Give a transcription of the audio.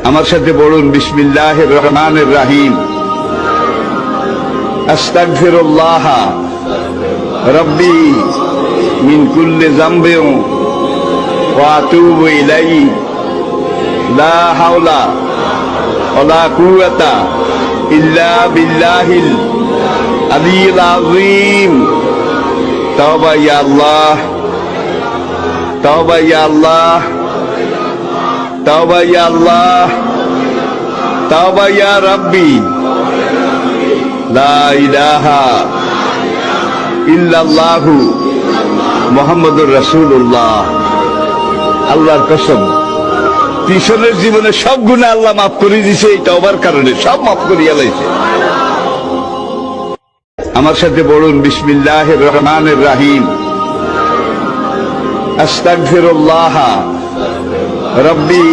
আমার সাথে বলুন বিসমিল্লাহির রহমানির রহিম। আস্তাগফিরুল্লাহ রব্বি মিন কুল্লি যামবিন ওয়া আতুবু ইলাইহি লা হাওলা ওয়ালা কুওয়াতা ইল্লা বিল্লাহিল আলিয়্যিল আযীম। তাওবা ইয়া আল্লাহ, তাওবা ইয়া আল্লাহ, তাওবা ইয়া আল্লাহ, তাওবা ইয়া রাব্বি, লা ইলাহা ইল্লাল্লাহু মুহাম্মাদুর রাসূলুল্লাহ। আল্লাহর কসম, পিছনের জীবনে সব গুনাহ আল্লাহ মাফ করে দিয়েছে এই তওবার কারণে, সব মাফ করিয়া লাইছে। আমার সাথে বলুন বিসমিল্লাহির রহমানির রহিম। আস্তাগফিরুল্লাহ রব্বি